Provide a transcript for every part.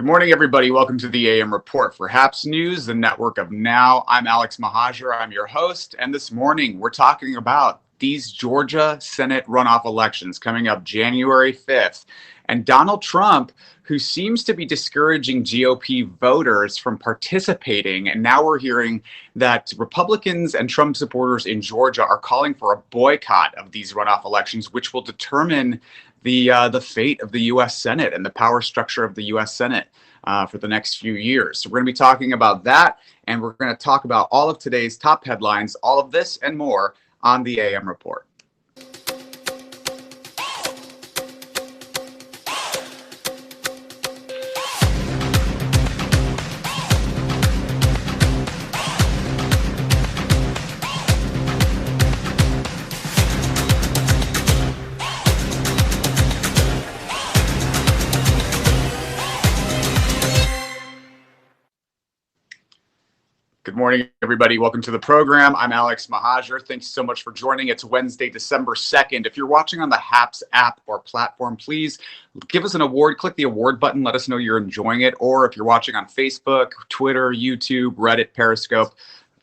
Good morning, everybody. Welcome to the AM Report for Haps News, the network of now. I'm Alex Mahajer. I'm your host. And this morning, we're talking about these Georgia Senate runoff elections coming up January 5th. And Donald Trump, who seems to be discouraging GOP voters from participating. And now we're hearing that Republicans and Trump supporters in Georgia are calling for a boycott of these runoff elections, which will determine the fate of the U.S. Senate and the power structure of the U.S. Senate for the next few years. So we're going to be talking about that, and we're going to talk about all of today's top headlines, all of this and more on the AM Report. Good morning, everybody. Welcome to the program. I'm Alex Mahajer. Thanks so much for joining. It's Wednesday, December 2nd. If you're watching on the Haps app or platform, please give us an award. Click the award button. Let us know you're enjoying it. Or if you're watching on Facebook, Twitter, YouTube, Reddit, Periscope,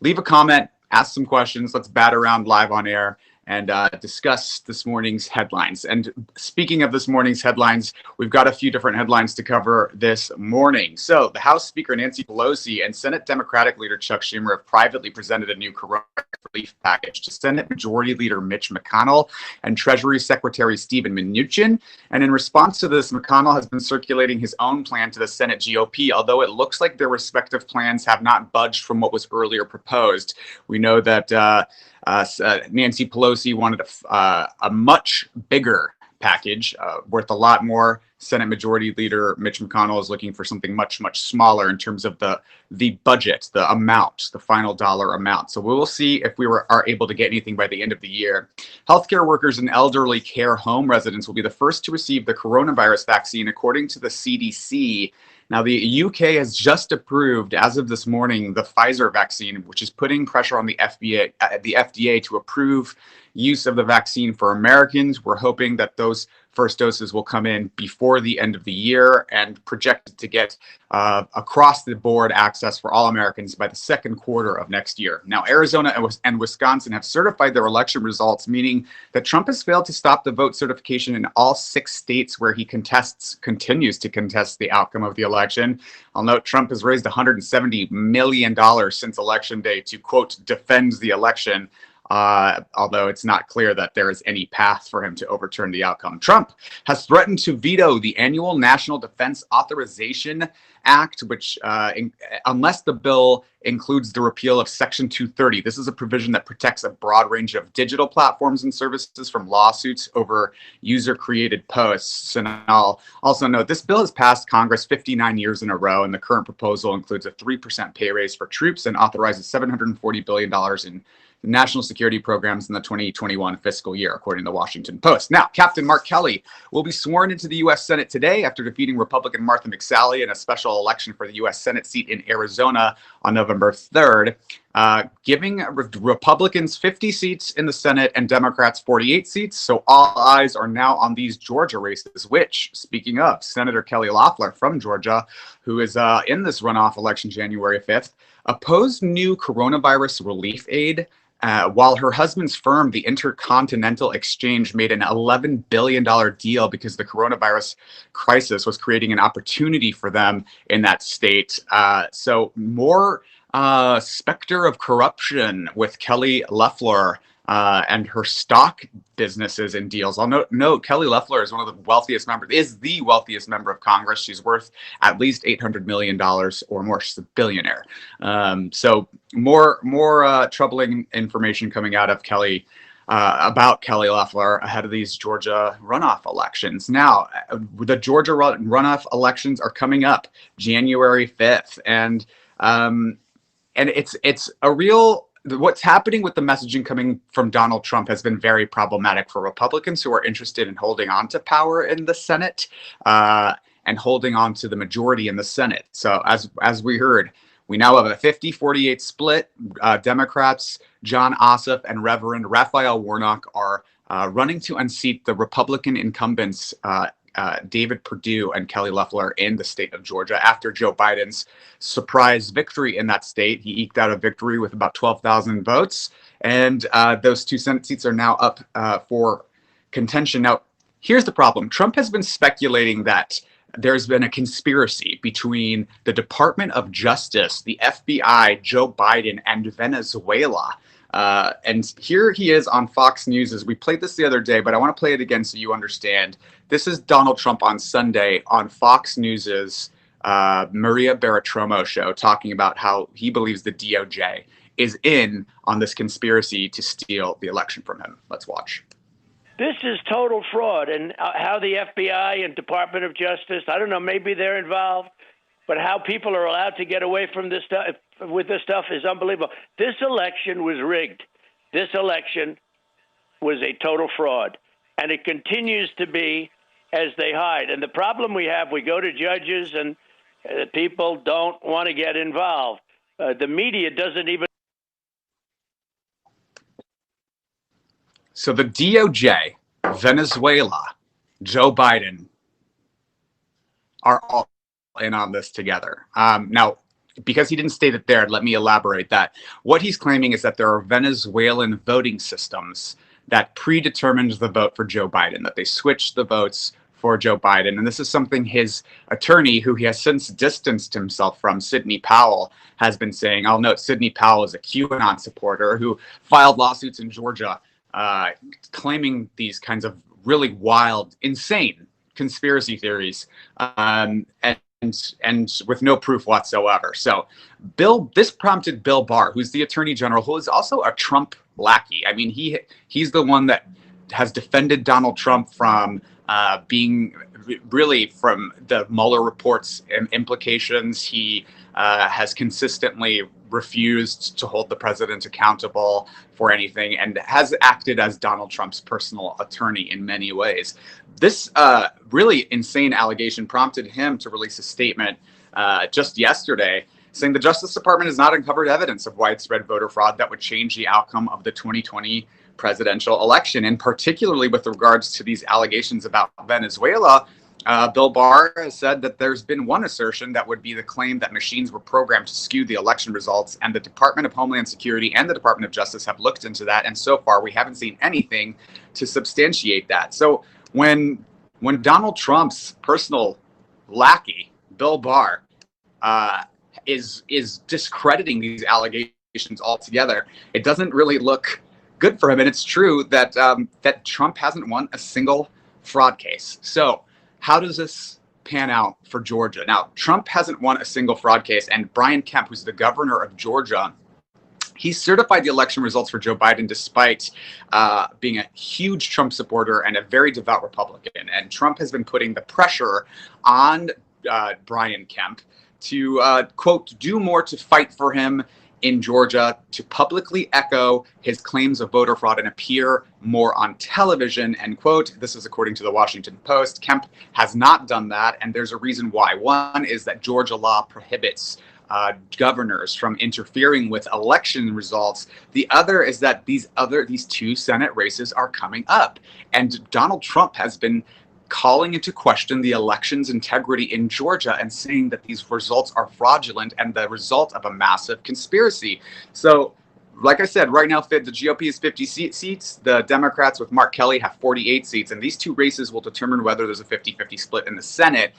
leave a comment, ask some questions. Let's bat around live on air and discuss this morning's headlines. And speaking of this morning's headlines, we've got a few different headlines to cover this morning. So the House Speaker Nancy Pelosi and Senate Democratic Leader Chuck Schumer have privately presented a new coronavirus relief package to Senate Majority Leader Mitch McConnell and Treasury Secretary Steven Mnuchin. And in response to this, McConnell has been circulating his own plan to the Senate GOP, although it looks like their respective plans have not budged from what was earlier proposed. We know that Nancy Pelosi wanted a much bigger package worth a lot more. Senate Majority Leader Mitch McConnell is looking for something much, much smaller in terms of the budget, the amount, the final dollar amount. So we will see if we are able to get anything by the end of the year. Healthcare workers and elderly care home residents will be the first to receive the coronavirus vaccine, according to the CDC. Now, the UK has just approved, as of this morning, the Pfizer vaccine, which is putting pressure on the FDA to approve use of the vaccine for Americans. We're hoping that those first doses will come in before the end of the year and projected to get across the board access for all Americans by the second quarter of next year. Now, Arizona and Wisconsin have certified their election results, meaning that Trump has failed to stop the vote certification in all 6 states where he continues to contest the outcome of the election. I'll note Trump has raised $170 million since Election Day to, quote, defend the election. Although it's not clear that there is any path for him to overturn the outcome. Trump has threatened to veto the annual National Defense Authorization Act, which, unless the bill includes the repeal of Section 230. This is a provision that protects a broad range of digital platforms and services from lawsuits over user-created posts. And I'll also note this bill has passed Congress 59 years in a row, and the current proposal includes a 3% pay raise for troops and authorizes $740 billion in national security programs in the 2021 fiscal year, according to the Washington Post. Now, Captain Mark Kelly will be sworn into the U.S. Senate today after defeating Republican Martha McSally in a special election for the U.S. Senate seat in Arizona on November 3rd, giving Republicans 50 seats in the Senate and Democrats 48 seats. So all eyes are now on these Georgia races, which, speaking of, Senator Kelly Loeffler from Georgia, who is in this runoff election January 5th, opposed new coronavirus relief aid while her husband's firm, the Intercontinental Exchange, made an $11 billion deal because the coronavirus crisis was creating an opportunity for them in that state. So more specter of corruption with Kelly Loeffler and her stock businesses and deals. I'll note Kelly Loeffler is one of the wealthiest the wealthiest member of Congress. She's worth at least $800 million or more. She's a billionaire. So more troubling information coming out of Kelly about Kelly Loeffler ahead of these Georgia runoff elections. Now, the Georgia runoff elections are coming up January 5th, and it's a real. What's happening with the messaging coming from Donald Trump has been very problematic for Republicans who are interested in holding on to power in the Senate and holding on to the majority in the Senate. So as we heard, we now have a 50-48 split. Democrats Jon Ossoff and Reverend Raphael Warnock are running to unseat the Republican incumbents David Perdue and Kelly Loeffler in the state of Georgia after Joe Biden's surprise victory in that state. He eked out a victory with about 12,000 votes, and those two Senate seats are now up for contention. Now, here's the problem. Trump has been speculating that there's been a conspiracy between the Department of Justice, the FBI, Joe Biden, and Venezuela. And here he is on Fox News. As we played this the other day, but I want to play it again so you understand. This is Donald Trump on Sunday on Fox News's Maria Bartiromo show, talking about how he believes the DOJ is in on this conspiracy to steal the election from him. Let's watch. This is total fraud, and how the FBI and Department of Justice, I don't know, maybe they're involved, but how people are allowed to get away from this stuff with this stuff is unbelievable. This election was rigged. This election was a total fraud, and it continues to be as they hide. And the problem we have, we go to judges, and people don't want to get involved. The media doesn't even. So the DOJ, Venezuela, Joe Biden are all in on this together. Now, because he didn't state it there, let me elaborate that. What he's claiming is that there are Venezuelan voting systems that predetermined the vote for Joe Biden, that they switched the votes for Joe Biden. And this is something his attorney, who he has since distanced himself from, Sidney Powell, has been saying. I'll note Sidney Powell is a QAnon supporter who filed lawsuits in Georgia claiming these kinds of really wild, insane conspiracy theories, and with no proof whatsoever. So this prompted Bill Barr, who's the attorney general, who is also a Trump lackey. I mean, he's the one that has defended Donald Trump from being really from the Mueller reports and implications. He has consistently refused to hold the president accountable for anything and has acted as Donald Trump's personal attorney in many ways. This really insane allegation prompted him to release a statement just yesterday saying the Justice Department has not uncovered evidence of widespread voter fraud that would change the outcome of the 2020 presidential election. And particularly with regards to these allegations about Venezuela, Bill Barr has said that there's been one assertion that would be the claim that machines were programmed to skew the election results, and the Department of Homeland Security and the Department of Justice have looked into that, and so far we haven't seen anything to substantiate that. So when Donald Trump's personal lackey, Bill Barr, is discrediting these allegations altogether, it doesn't really look good for him. And it's true that that Trump hasn't won a single fraud case. So how does this pan out for Georgia? Now, Trump hasn't won a single fraud case, and Brian Kemp, who's the governor of Georgia, he certified the election results for Joe Biden despite being a huge Trump supporter and a very devout Republican. And Trump has been putting the pressure on Brian Kemp to, quote, do more to fight for him in Georgia, to publicly echo his claims of voter fraud and appear more on television, end quote. This is according to the Washington Post. Kemp has not done that, and there's a reason why. One is that Georgia law prohibits governors from interfering with election results. The other is that these two Senate races are coming up, and Donald Trump has been calling into question the election's integrity in Georgia and saying that these results are fraudulent and the result of a massive conspiracy. So, like I said, right now the GOP is 50 seats. The Democrats with Mark Kelly have 48 seats, and these two races will determine whether there's a 50-50 split in the Senate.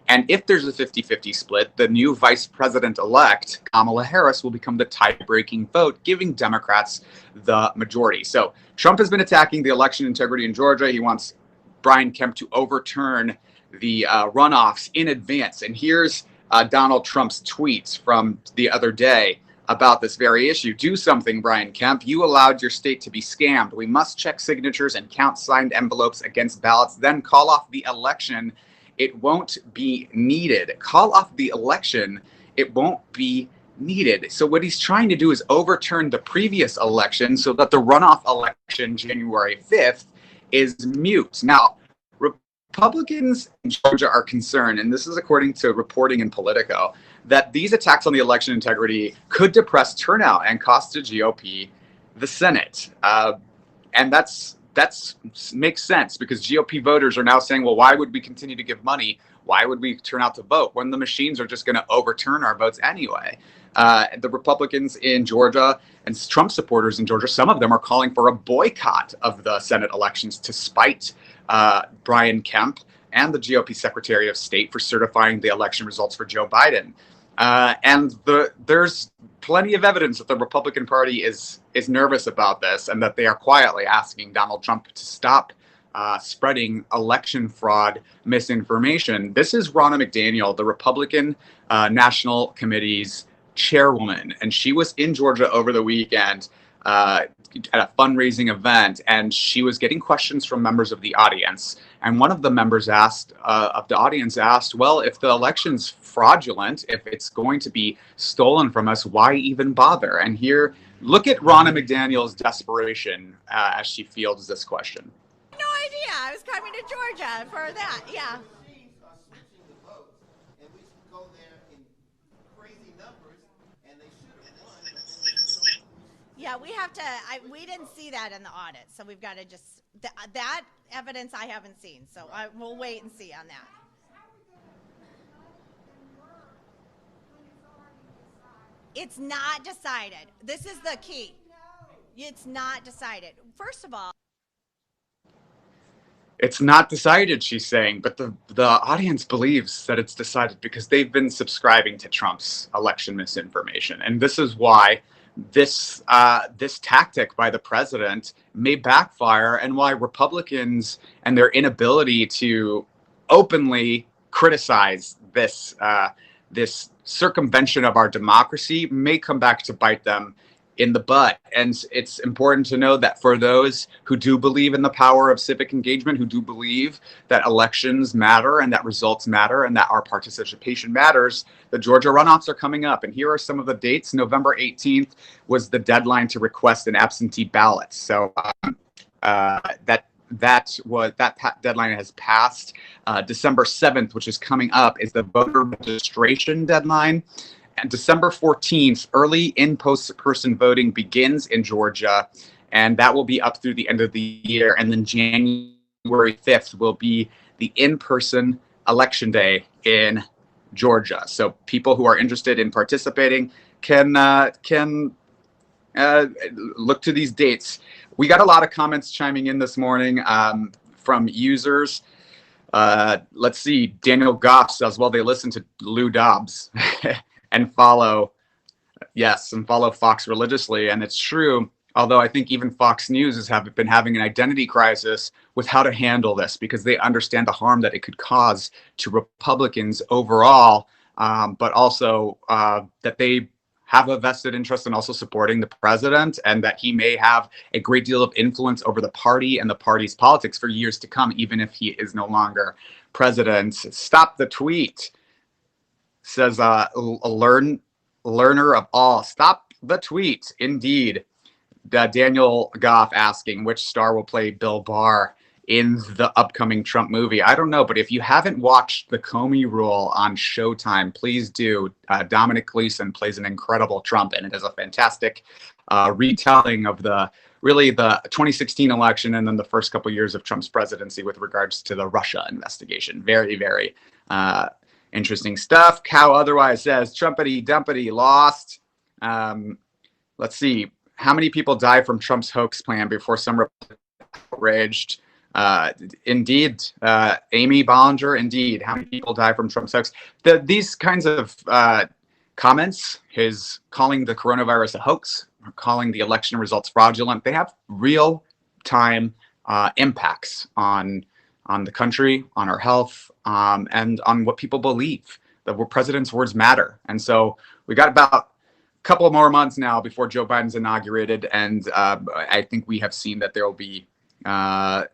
And if there's a 50-50 split, the new vice president-elect, Kamala Harris, will become the tie-breaking vote, giving Democrats the majority. So Trump has been attacking the election integrity in Georgia. He wants Brian Kemp to overturn the runoffs in advance. And here's Donald Trump's tweets from the other day about this very issue. Do something, Brian Kemp. You allowed your state to be scammed. We must check signatures and count signed envelopes against ballots, then call off the election. It won't be needed. Call off the election. It won't be needed. So what he's trying to do is overturn the previous election so that the runoff election, January 5th, is mute. Now, Republicans in Georgia are concerned, and this is according to reporting in Politico, that these attacks on the election integrity could depress turnout and cost the GOP the Senate. And that's that's makes sense because GOP voters are now saying, well, why would we continue to give money? Why would we turn out to vote when the machines are just going to overturn our votes anyway? The Republicans in Georgia and Trump supporters in Georgia, some of them are calling for a boycott of the Senate elections to spite Brian Kemp and the GOP Secretary of State for certifying the election results for Joe Biden. There's plenty of evidence that the Republican Party is nervous about this and that they are quietly asking Donald Trump to stop spreading election fraud misinformation. This is Ronna McDaniel, the Republican National Committee's chairwoman, and she was in Georgia over the weekend at a fundraising event, and she was getting questions from members of the audience. And one of the members asked, well, if the election's fraudulent, if it's going to be stolen from us, why even bother? And here, look at Ronna McDaniel's desperation as she fields this question. No idea. I was coming to Georgia for that. Yeah. Yeah, we have to. We didn't see that in the audit, so we've got to just that evidence I haven't seen. So we'll wait and see on that. It's not decided. This is the key. It's not decided. First of all, it's not decided, she's saying, but the audience believes that it's decided because they've been subscribing to Trump's election misinformation, and this is why this tactic by the president may backfire, and why Republicans and their inability to openly criticize this circumvention of our democracy may come back to bite them in the butt. And it's important to know that for those who do believe in the power of civic engagement, who do believe that elections matter and that results matter and that our participation matters, the Georgia runoffs are coming up. And here are some of the dates. November 18th was the deadline to request an absentee ballot. So that deadline has passed. December 7th, which is coming up, is the voter registration deadline. And December 14th, early in-person voting begins in Georgia, and that will be up through the end of the year. And then January 5th will be the in-person election day in Georgia. So people who are interested in participating can look to these dates. We got a lot of comments chiming in this morning from users. Let's see. Daniel Goff says, well, they listen to Lou Dobbs. And follow Fox religiously. And it's true, although I think even Fox News has been having an identity crisis with how to handle this, because they understand the harm that it could cause to Republicans overall, but also that they have a vested interest in also supporting the president, and that he may have a great deal of influence over the party and the party's politics for years to come, even if he is no longer president. Stop the tweet, says a learner of all. Stop the tweet. Indeed. Daniel Goff asking which star will play Bill Barr in the upcoming Trump movie. I don't know, but if you haven't watched The Comey Rule on Showtime, please do. Dominic Gleeson plays an incredible Trump, and it is a fantastic retelling of the 2016 election and then the first couple years of Trump's presidency with regards to the Russia investigation. Very, very interesting stuff. Cow otherwise says, Trumpity dumpity lost. Let's see. How many people died from Trump's hoax plan before some outraged? Indeed. Amy Bollinger, indeed. How many people died from Trump's hoax? These kinds of comments, his calling the coronavirus a hoax, or calling the election results fraudulent, they have real-time impacts on the country, on our health, and on what people believe. The president's words matter. And so we got about a couple more months now before Joe Biden's inaugurated, and I think we have seen that there will be a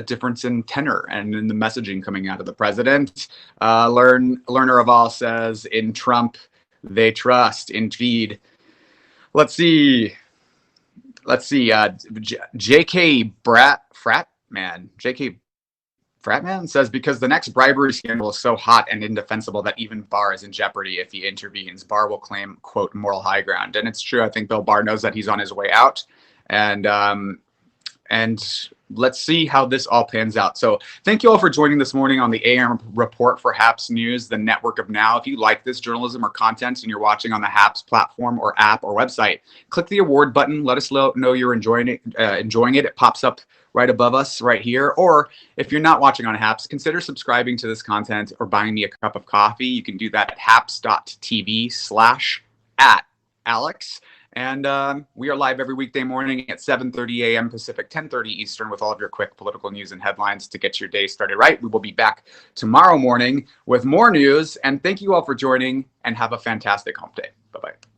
difference in tenor and in the messaging coming out of the president. Learner of all says, in Trump, they trust. Indeed. Let's see. J.K. Fratman says, because the next bribery scandal is so hot and indefensible that even Barr is in jeopardy if he intervenes. Barr will claim, quote, moral high ground. And it's true. I think Bill Barr knows that he's on his way out. And let's see how this all pans out. So thank you all for joining this morning on the AM Report for HAPS News, the network of now. If you like this journalism or content and you're watching on the HAPS platform or app or website, click the award button. Let us know you're enjoying it. It pops up right above us right here. Or if you're not watching on HAPS, consider subscribing to this content or buying me a cup of coffee. You can do that at haps.tv/@Alex. And we are live every weekday morning at 7:30 a.m. Pacific, 10:30 Eastern, with all of your quick political news and headlines to get your day started right. We will be back tomorrow morning with more news. And thank you all for joining, and have a fantastic hump day. Bye-bye.